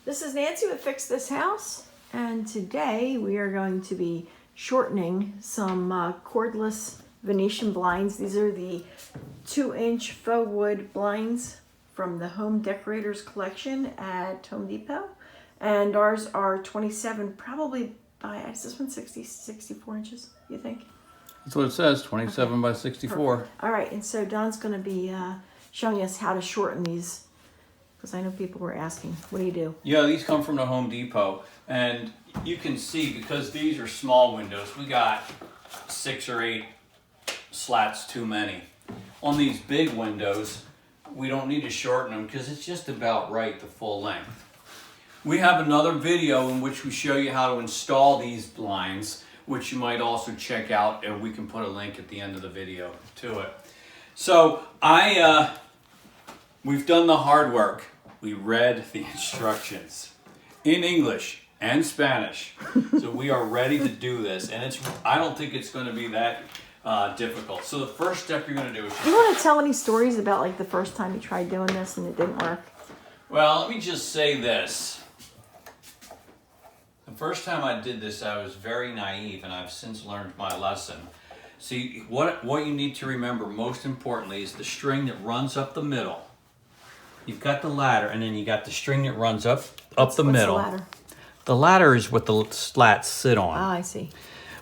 This is Nancy with Fix This House, and today we are going to be shortening some cordless Venetian blinds. These are the 2-inch faux wood blinds from the Home Decorators collection at Home Depot, and ours are 27, probably by, is this one 64 inches, you think? That's what it says, 27 by 64. Perfect. All right, and so Don's going to be showing us how to shorten these, because I know people were asking, what do you do? Yeah, these come from the Home Depot, and you can see because these are small windows, we got 6 or 8 slats too many. On these big windows, we don't need to shorten them because it's just about right the full length. We have another video in which we show you how to install these blinds, which you might also check out, and we can put a link at the end of the video to it. So we've done the hard work. We read the instructions in English and Spanish. So we are ready to do this. And I don't think it's going to be that difficult. So the first step you're going to do is... Do you want to tell any stories about like the first time you tried doing this and it didn't work? Well, let me just say this. The first time I did this, I was very naive, and I've since learned my lesson. See, what you need to remember most importantly is the string that runs up the middle. You've got the ladder, and then you got the string that runs up the middle. What's the ladder? The ladder is what the slats sit on. Ah, I see.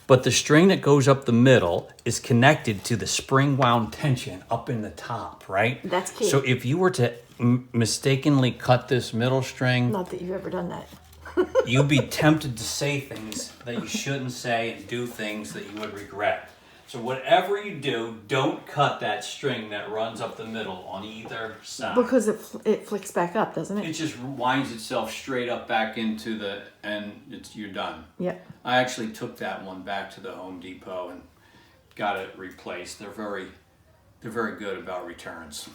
But the string that goes up the middle is connected to the spring wound tension up in the top, right? That's key. So if you were to mistakenly cut this middle string, Not that you've ever done that. you'd be tempted to say things that you shouldn't say and do things that you would regret. So whatever you do, don't cut that string that runs up the middle on either side. Because it flicks back up, doesn't it? It just winds itself straight up back into you're done. Yep. I actually took that one back to the Home Depot and got it replaced. They're very good about returns.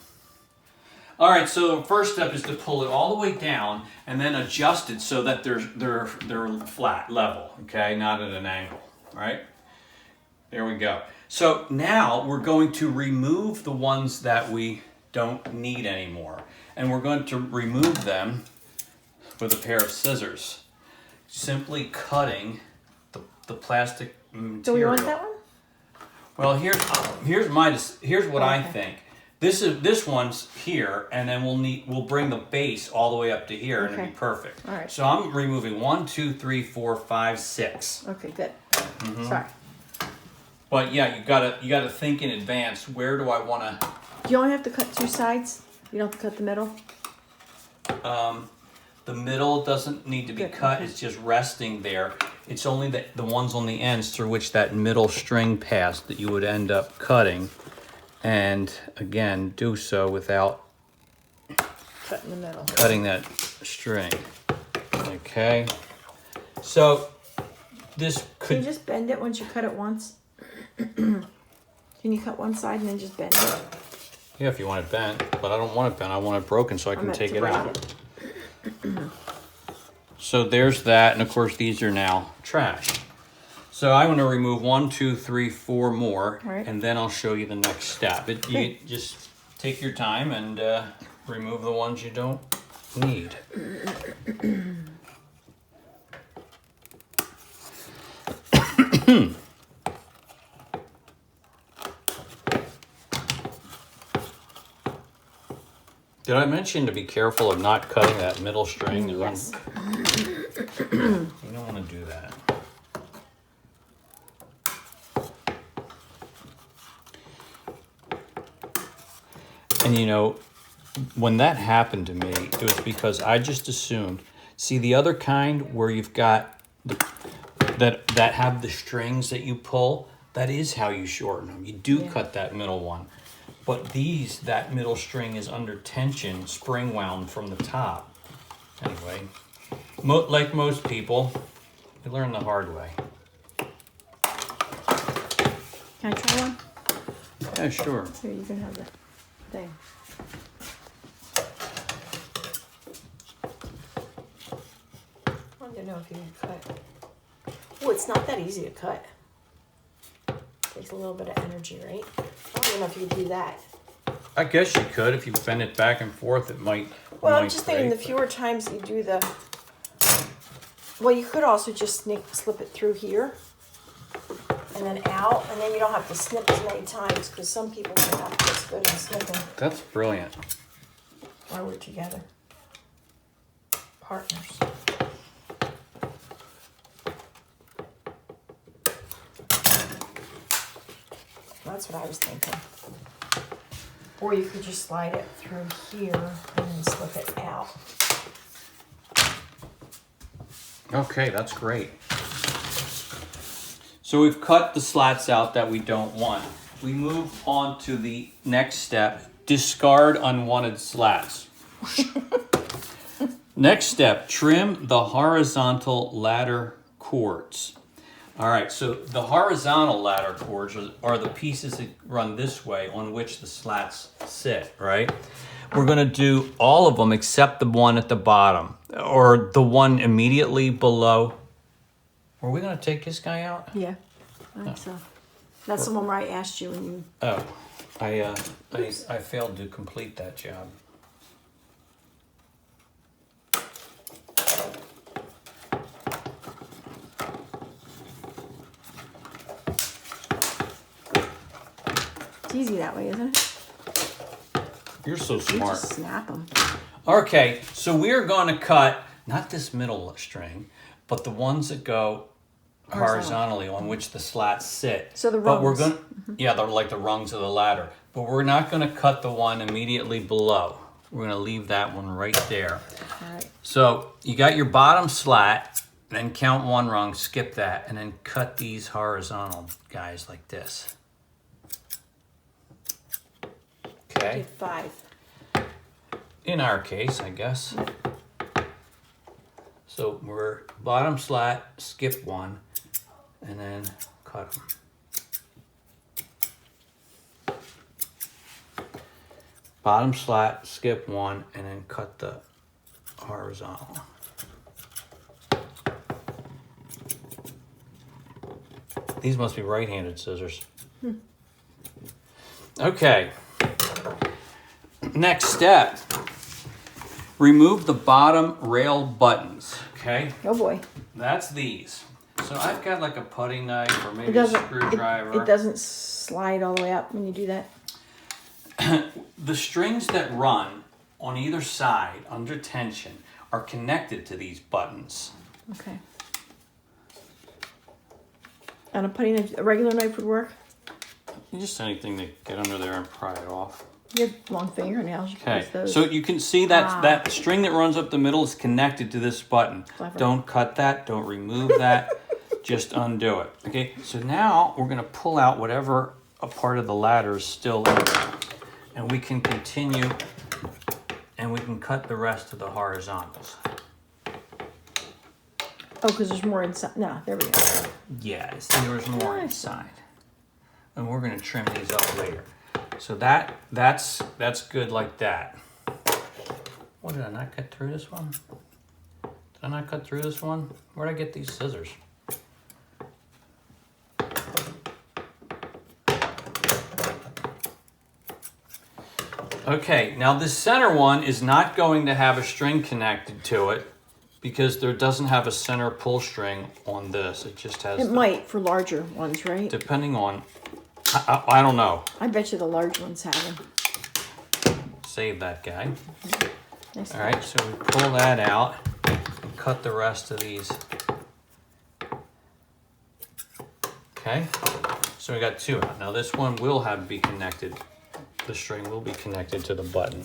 All right, so the first step is to pull it all the way down and then adjust it so that they're flat, level, okay, not at an angle, all right? There we go. So now we're going to remove the ones that we don't need anymore, and we're going to remove them with a pair of scissors, simply cutting the plastic material. Do we want that one? Well, here's what I think. This one's here, and then we'll bring the base all the way up to here, and it'll be perfect. All right. So I'm removing 1, 2, 3, 4, 5, 6. Okay, good. Sorry. But yeah, you gotta think in advance. Where do I want to? Do you only have to cut 2 sides? You don't have to cut the middle? The middle doesn't need to be cut. Okay. It's just resting there. It's only the ones on the ends through which that middle string passed that you would end up cutting. And again, do so without Cut in the middle. cutting that string. Okay. So this Can you could... just bend it once you cut it once? Can you cut one side and then just bend it? Yeah, if you want it bent, but I don't want it bent. I want it broken so I can take it out. So there's that, and of course these are now trash. So I'm going to remove 1, 2, 3, 4 more, Right. and then I'll show you the next step. You just take your time and remove the ones you don't need. Did I mention to be careful of not cutting that middle string? Yes. You don't want to do that. And you know, when that happened to me, it was because I just assumed, see the other kind where you've got that have the strings that you pull, that is how you shorten them. You do cut that middle one. But that middle string is under tension, spring wound from the top. Anyway, like most people, we learn the hard way. Can I try one? Yeah, sure. Here, you can have the thing. I wanted to know if you can cut. Oh, it's not that easy to cut. Takes a little bit of energy, right? I don't even know if you could do that. I guess you could. If you bend it back and forth, it might. Well, might I'm just thinking the break, fewer times you do the Well, you could also just slip it through here and then out, and then you don't have to snip as many times because some people are not as good at snipping That's brilliant. while we're together. Partners. That's what I was thinking. Or you could just slide it through here and then slip it out. Okay, that's great. So we've cut the slats out that we don't want. We move on to the next step, discard unwanted slats. Next step, trim the horizontal ladder cords. All right, so the horizontal ladder cords are the pieces that run this way on which the slats sit, right? We're gonna do all of them except the one at the bottom, or the one immediately below. Were we gonna take this guy out? Yeah, I think so. That's the one where I asked you and you... Oh, I failed to complete that job. It's easy that way, isn't it? You're so You smart. just snap them. Okay, so we're going to cut, not this middle string, but the ones that go horizontally on which the slats sit. So the But we're rungs. going, yeah, they're like the rungs of the ladder. But we're not going to cut the one immediately below. We're going to leave that one right there. All right. So you got your bottom slat, then count one rung, skip that, and then cut these horizontal guys like this. Okay. Did 5. In our case, I guess. So we're bottom slat, skip one, and then cut them. Bottom slat, skip one, and then cut the horizontal. These must be right-handed scissors. Okay. Next step. Remove the bottom rail buttons, okay? Oh boy. That's these. So I've got like a putty knife or It maybe a doesn't, screwdriver. it doesn't slide all the way up when you do that. The strings that run on either side under tension are connected to these buttons. Okay. And a regular knife would work? Just anything to get under there and pry it off. You have long fingernails. You can Okay, use those. so you can see that that string that runs up the middle is connected to this button. Clever. Don't cut that, don't remove that, just undo it. Okay, so now we're gonna pull out whatever a part of the ladder is still in there. And we can continue and we can cut the rest of the horizontals. Oh, because there's more inside. No, there we go. Yeah, see there's more Nice. inside. And we're gonna trim these up later. So that's good like that. What, did I not cut through this one? Did I not cut through this one? Where'd I get these scissors? Okay, now this center one is not going to have a string connected to it because there doesn't have a center pull string on this. It just has, It might for larger ones, right? depending on, I don't know. I bet you the large ones have them. Save that guy. Nice. All right, so we pull that out and cut the rest of these. Okay, so we got 2 out. Now this one will have to be connected. The string will be connected to the button.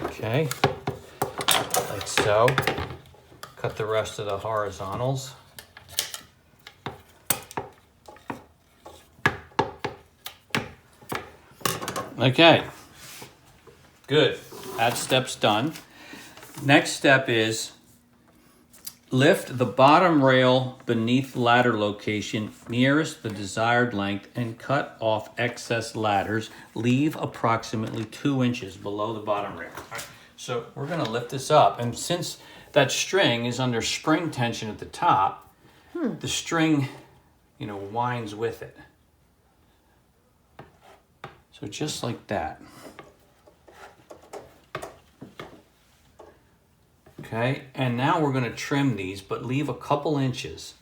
Okay, like so. Cut the rest of the horizontals. Okay, good. That step's done. Next step is lift the bottom rail beneath ladder location nearest the desired length and cut off excess ladders. Leave approximately 2 inches below the bottom rail. All right, so we're gonna lift this up, and since that string is under spring tension at the top, the string, winds with it. So just like that. Okay, and now we're going to trim these, but leave a couple inches.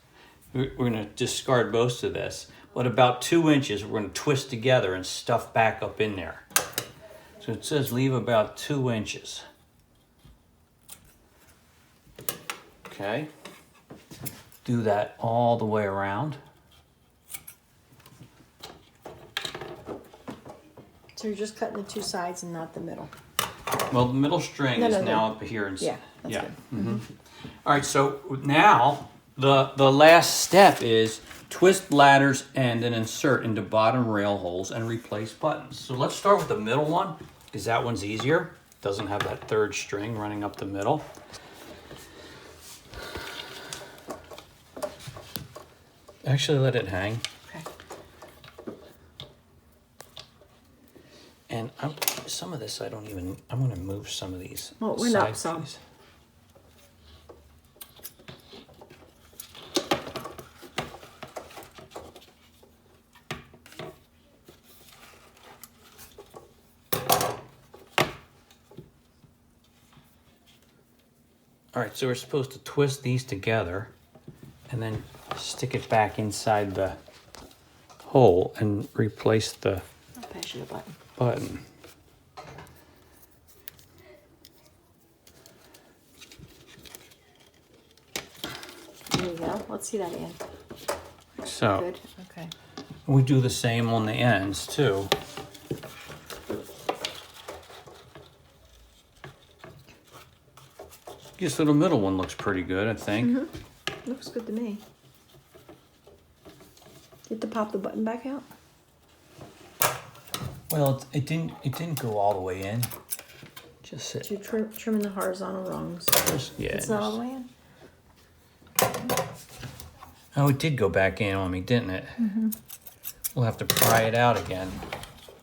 We're going to discard most of this, but about 2 inches we're going to twist together and stuff back up in there. So it says leave about 2 inches. Okay, do that all the way around. So you're just cutting the two sides and not the middle. Well, the middle string is now up here. Yeah, that's good. Mm-hmm. All right, so now the last step is twist ladders and then insert into bottom rail holes and replace buttons. So let's start with the middle one, because that one's easier. Doesn't have that third string running up the middle. Actually, let it hang. Okay. And some of this I don't even, I'm going to move some of these. Well, it went side up some. pieces. All right, so we're supposed to twist these together and then stick it back inside the hole and replace the I'll pass you the button. button. There you go. Let's see that again. So Good. Okay. we do the same on the ends too. Guess the middle one looks pretty good, I think. Looks good to me. Get to pop the button back out. Well, it didn't go all the way in. Just sit. So you're trimming the horizontal rungs. Yeah. It's not all the way in? Oh, it did go back in on me, didn't it? We'll have to pry it out again.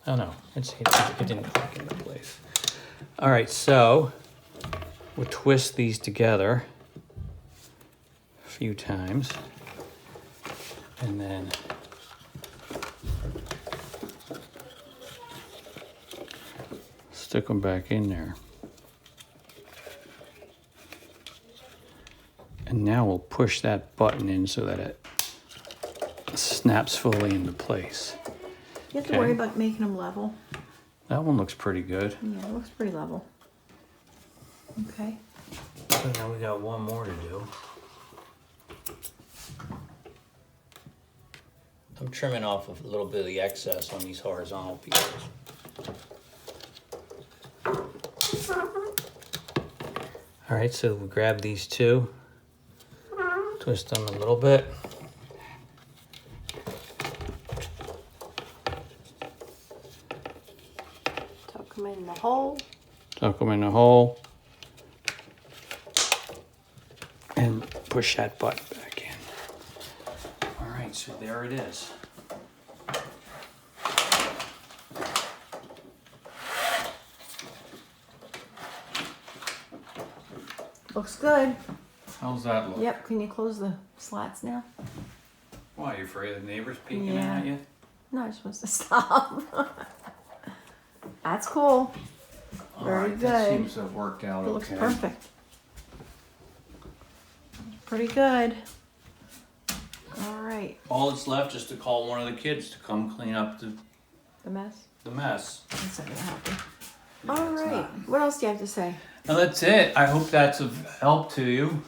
Oh no, it didn't click into place. All right, so we'll twist these together a few times, and then stick them back in there. And now we'll push that button in so that it snaps fully into place. You have to Okay. worry about making them level. That one looks pretty good. Yeah, it looks pretty level. Okay. So now we got one more to do. I'm trimming off a little bit of the excess on these horizontal pieces. All right, so we'll grab these two, twist them a little bit. Tuck them in the hole. Tuck them in the hole. And push that button back in. All right, so there it is. Looks good. How's that look? Yep. Can you close the slats now? Why, are you afraid of the neighbors peeking Yeah. at you? No, I'm supposed to stop. That's cool. Very Alright, that good. seems to have worked out It looks okay. perfect. Pretty good. All right. All that's left is to call one of the kids to come clean up The mess. the mess. That's not gonna happen. Yeah, All it's right. not. What else do you have to say? Now that's it. I hope that's of help to you.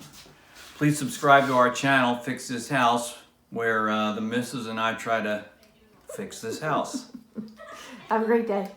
Please subscribe to our channel, Fix This House, where the missus and I try to fix this house. Have a great day.